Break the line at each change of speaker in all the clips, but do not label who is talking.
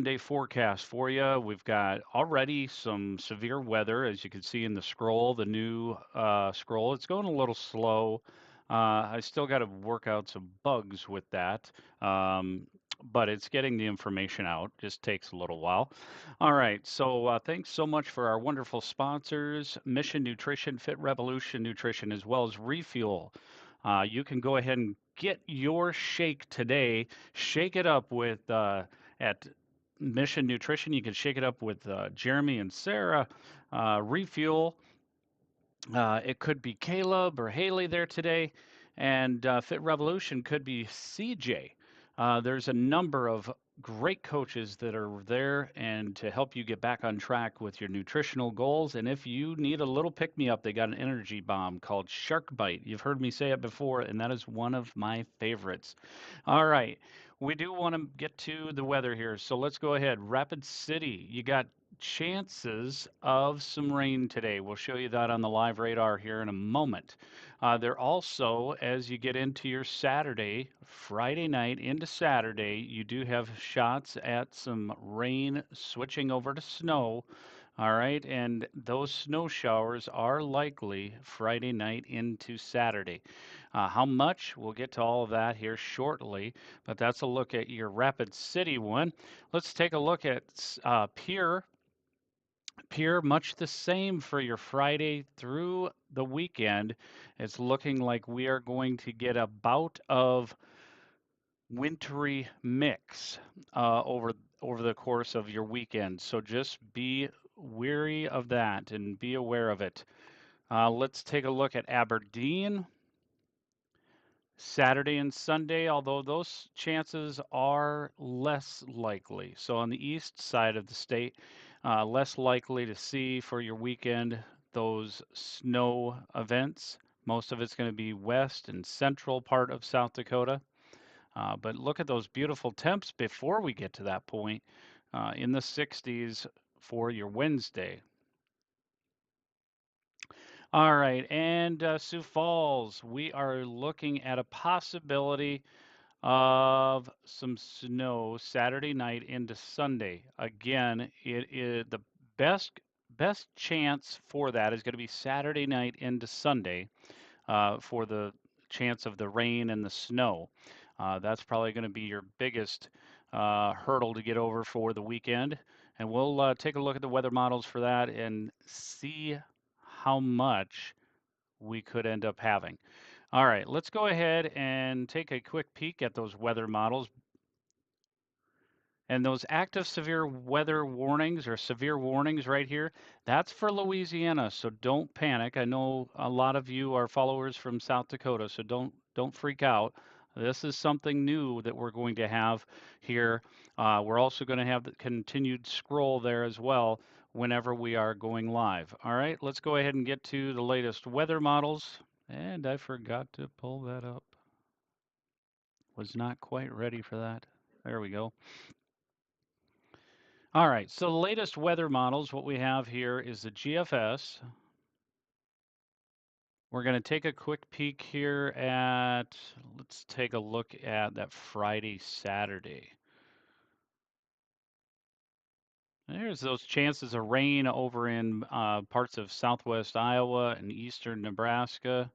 7-day forecast for you. We've got already some severe weather, as you can see in the scroll, the new scroll. It's going a little slow. I still got to work out some bugs with that, um, but it's getting the information out. Just takes a little while. All right, so thanks so much for our wonderful sponsors, Mission Nutrition, Fit Revolution Nutrition, as well as Refuel. You can go ahead and get your shake today. Shake it up with at Mission Nutrition. You can shake it up with Jeremy and Sarah. Refuel. It could be Caleb or Haley there today, and Fit Revolution could be CJ. There's a number of great coaches that are there and to help you get back on track with your nutritional goals. And if you need a little pick me up, they got an energy bomb called Shark Bite. You've heard me say it before, and that is one of my favorites. All right. We do want to get to the weather here, so let's go ahead. Rapid City, you got chances of some rain today. We'll show you that on the live radar here in a moment. There also, as you get into your Saturday, Friday night into Saturday, you do have shots at some rain switching over to snow. All right, and those snow showers are likely Friday night into Saturday. How much? We'll get to all of that here shortly, but that's a look at your Rapid City one. Let's take a look at Pierre. Pierre, much the same for your Friday through the weekend. It's looking like we are going to get a bout of wintry mix over the course of your weekend. So just be weary of that and be aware of it. Let's take a look at Aberdeen. Saturday and Sunday, although those chances are less likely. So on the east side of the state, less likely to see for your weekend those snow events. Most of it's going to be west and central part of South Dakota. But look at those beautiful temps before we get to that point in the 60s for your Wednesday. All right, and Sioux Falls, we are looking at a possibility of some snow Saturday night into Sunday. Again, it is the best chance for that is going to be Saturday night into Sunday for the chance of the rain and the snow. That's probably going to be your biggest hurdle to get over for the weekend. And we'll take a look at the weather models for that and see how much we could end up having. All right, let's go ahead and take a quick peek at those weather models. And those active severe weather warnings or severe warnings right here, that's for Louisiana, so don't panic. I know a lot of you are followers from South Dakota, so don't freak out. This is something new that we're going to have here. We're also going to have the continued scroll there as well whenever we are going live. All right, let's go ahead and get to the latest weather models. And I forgot to pull that up. Was not quite ready for that. There we go. All right, so the latest weather models, what we have here is the GFS. We're going to take a quick peek here at, let's take a look at that Friday, Saturday. There's those chances of rain over in parts of southwest Iowa and eastern Nebraska.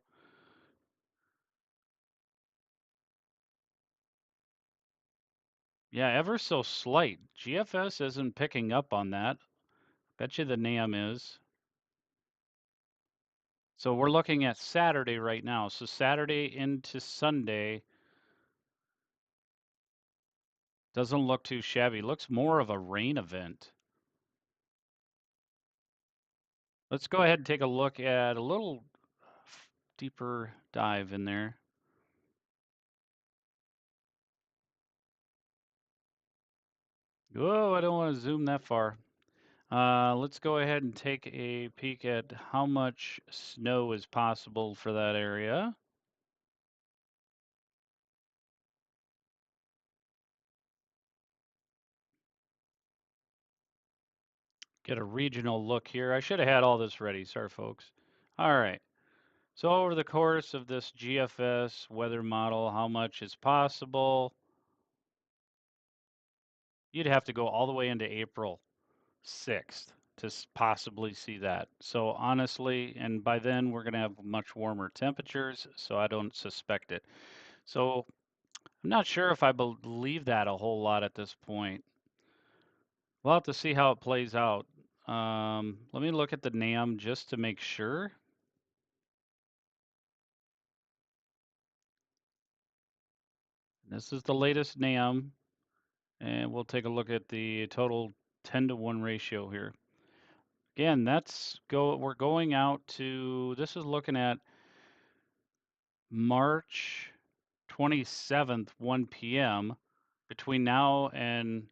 Yeah, ever so slight. GFS isn't picking up on that. Bet you the NAM is. So we're looking at Saturday right now. So Saturday into Sunday doesn't look too shabby. Looks more of a rain event. Let's go ahead and take a look at a little deeper dive in there. Whoa, I don't want to zoom that far. Let's go ahead and take a peek at how much snow is possible for that area. Get a regional look here. I should have had all this ready. Sorry, folks. All right. So over the course of this GFS weather model, how much is possible? You'd have to go all the way into April 6th to possibly see that. So honestly, and by then we're going to have much warmer temperatures, so I don't suspect it. So I'm not sure if I believe that a whole lot at this point. We'll have to see how it plays out. Let me look at the NAM just to make sure. This is the latest NAM, and we'll take a look at the total 10-to-1 ratio here. Again, we're going out to, this is looking at March 27th, 1 p.m. Between now and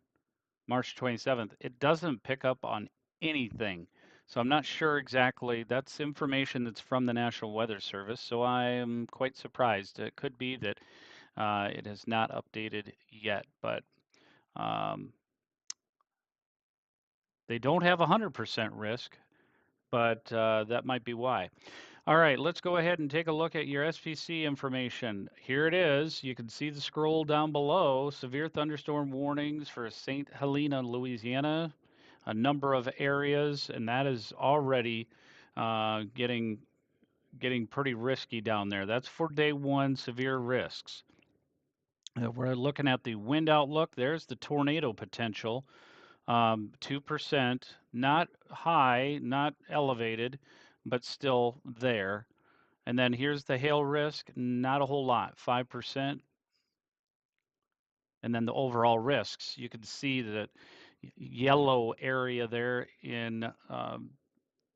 March 27th. It doesn't pick up on anything. So I'm not sure exactly. That's information that's from the National Weather Service. So I am quite surprised. It could be that it has not updated yet, but um, they don't have 100% risk, but that might be why. All right, let's go ahead and take a look at your SPC information. Here it is. You can see the scroll down below. Severe thunderstorm warnings for St. Helena, Louisiana, a number of areas, and that is already getting pretty risky down there. That's for day one, severe risks. We're looking at the wind outlook. There's the tornado potential. 2%, not high, not elevated, but still there. And then here's the hail risk, not a whole lot, 5%. And then the overall risks, you can see that yellow area there in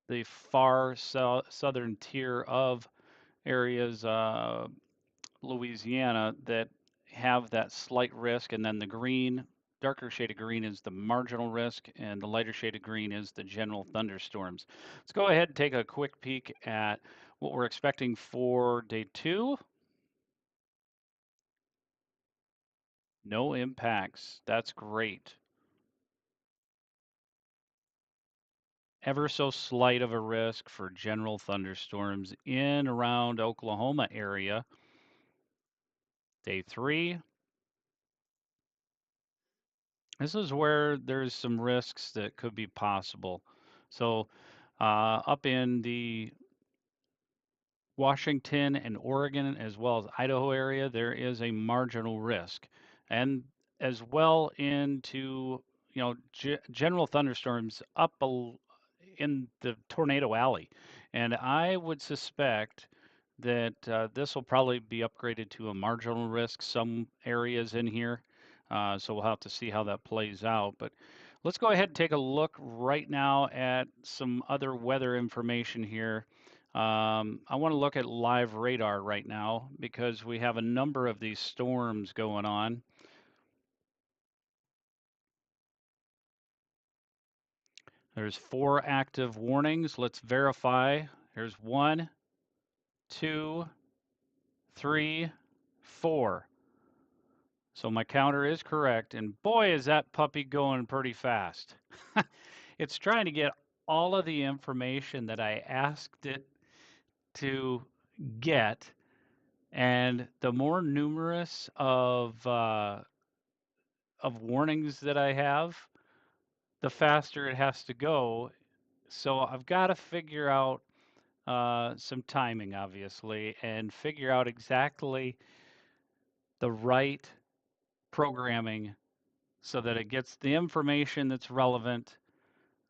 the far southern tier of areas, Louisiana, that have that slight risk. And then the green, darker shade of green is the marginal risk, and the lighter shade of green is the general thunderstorms. Let's go ahead and take a quick peek at what we're expecting for day two. No impacts. That's great. Ever so slight of a risk for general thunderstorms in around Oklahoma area. Day three. This is where there's some risks that could be possible. So up in the Washington and Oregon, as well as Idaho area, there is a marginal risk. And as well into, general thunderstorms up in the tornado alley. And I would suspect that this will probably be upgraded to a marginal risk, some areas in here. So we'll have to see how that plays out. But let's go ahead and take a look right now at some other weather information here. I want to look at live radar right now because we have a number of these storms going on. There's 4 active warnings. Let's verify. There's 1, 2, 3, 4. So my counter is correct. And boy, is that puppy going pretty fast. It's trying to get all of the information that I asked it to get. And the more numerous of warnings that I have, the faster it has to go. So I've got to figure out some timing, obviously, and figure out exactly the right programming so that it gets the information that's relevant,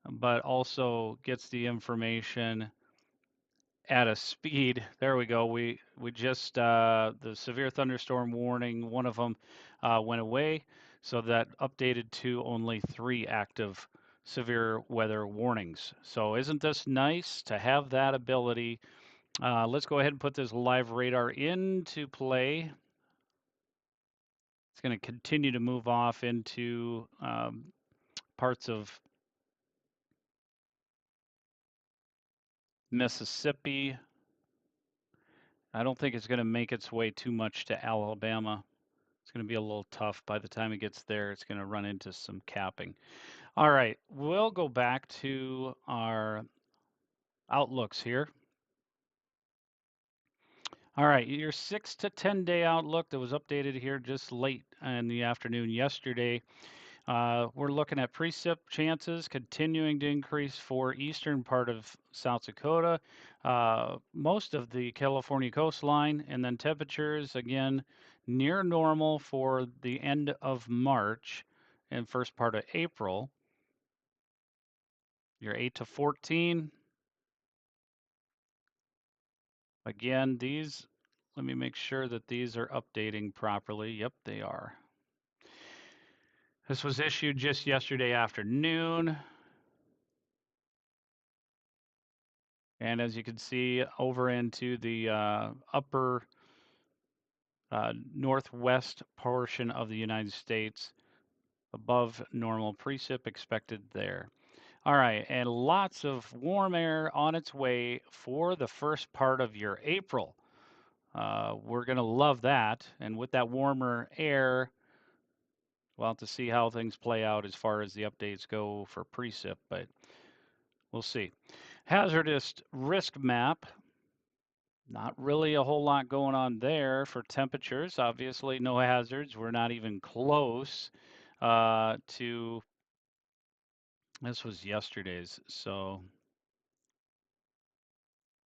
but also gets the information at a speed. There we go. We just the severe thunderstorm warning, one of them went away, so that updated to only 3 active severe weather warnings. So isn't this nice to have that ability? Let's go ahead and put this live radar into play. It's going to continue to move off into parts of Mississippi. I don't think it's going to make its way too much to Alabama. It's going to be a little tough. By the time it gets there, it's going to run into some capping. All right, we'll go back to our outlooks here. All right, your 6 to 10 day outlook that was updated here just late in the afternoon yesterday. We're looking at precip chances continuing to increase for eastern part of South Dakota, most of the California coastline, and then temperatures again near normal for the end of March and first part of April. Your 8 to 14. Again, these, let me make sure that these are updating properly. Yep, they are. This was issued just yesterday afternoon. And as you can see over into the upper northwest portion of the United States, above normal precip expected there. All right, and lots of warm air on its way for the first part of your April. We're going to love that. And with that warmer air, we'll have to see how things play out as far as the updates go for precip, but we'll see. Hazardous risk map. Not really a whole lot going on there for temperatures. Obviously, no hazards. We're not even close to, this was yesterday's, so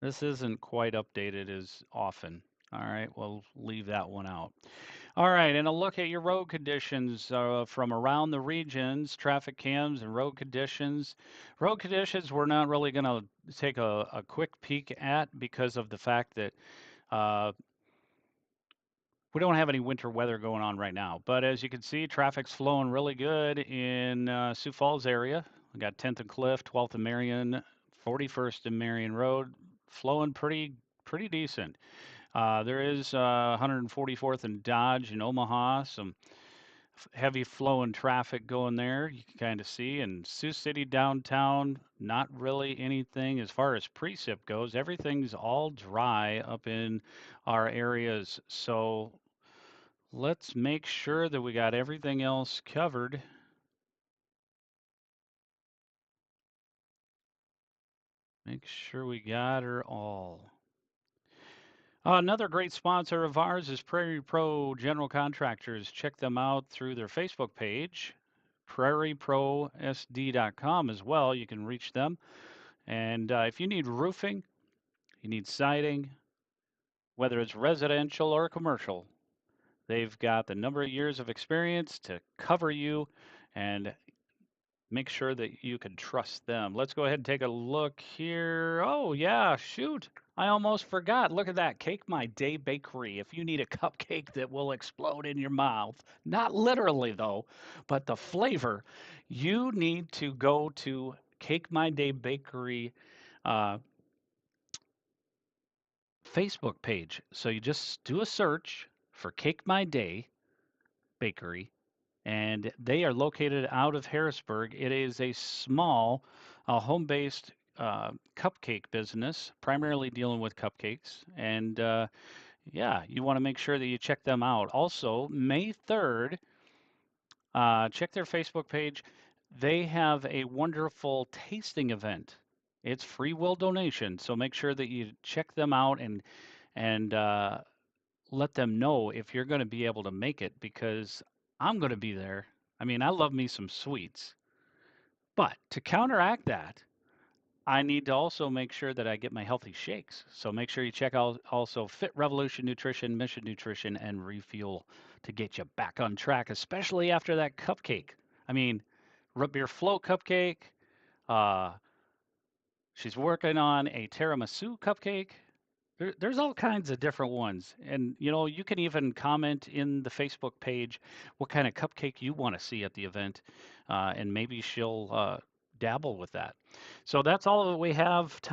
this isn't quite updated as often. All right, we'll leave that one out. All right, and a look at your road conditions from around the regions, traffic cams and road conditions. Road conditions we're not really going to take a quick peek at because of the fact that uh, we don't have any winter weather going on right now. But as you can see, traffic's flowing really good in Sioux Falls area. We got 10th and Cliff, 12th and Marion, 41st and Marion Road, flowing pretty decent. There is 144th and Dodge in Omaha, some heavy flowing traffic going there. You can kind of see. And Sioux City downtown, not really anything as far as precip goes. Everything's all dry up in our areas. So let's make sure that we got everything else covered. Make sure we got her all. Another great sponsor of ours is Prairie Pro General Contractors. Check them out through their Facebook page, prairieprosd.com as well. You can reach them. And if you need roofing, you need siding, whether it's residential or commercial, they've got the number of years of experience to cover you and make sure that you can trust them. Let's go ahead and take a look here. Oh, yeah, shoot. I almost forgot. Look at that. Cake My Day Bakery. If you need a cupcake that will explode in your mouth, not literally though, but the flavor, you need to go to Cake My Day Bakery uh, Facebook page. So you just do a search for Cake My Day Bakery, and they are located out of Harrisburg. It is a small, home-based cupcake business, primarily dealing with cupcakes. And yeah, you want to make sure that you check them out. Also, May 3rd, check their Facebook page. They have a wonderful tasting event. It's free will donation, so make sure that you check them out and let them know if you're going to be able to make it because I'm going to be there. I mean, I love me some sweets, but to counteract that, I need to also make sure that I get my healthy shakes. So make sure you check out also Fit Revolution Nutrition, Mission Nutrition, and Refuel to get you back on track, especially after that cupcake. I mean, root beer float cupcake. Uh, she's working on a tiramisu cupcake. There's all kinds of different ones. And, you know, you can even comment in the Facebook page what kind of cupcake you want to see at the event, and maybe she'll dabble with that. So that's all that we have time.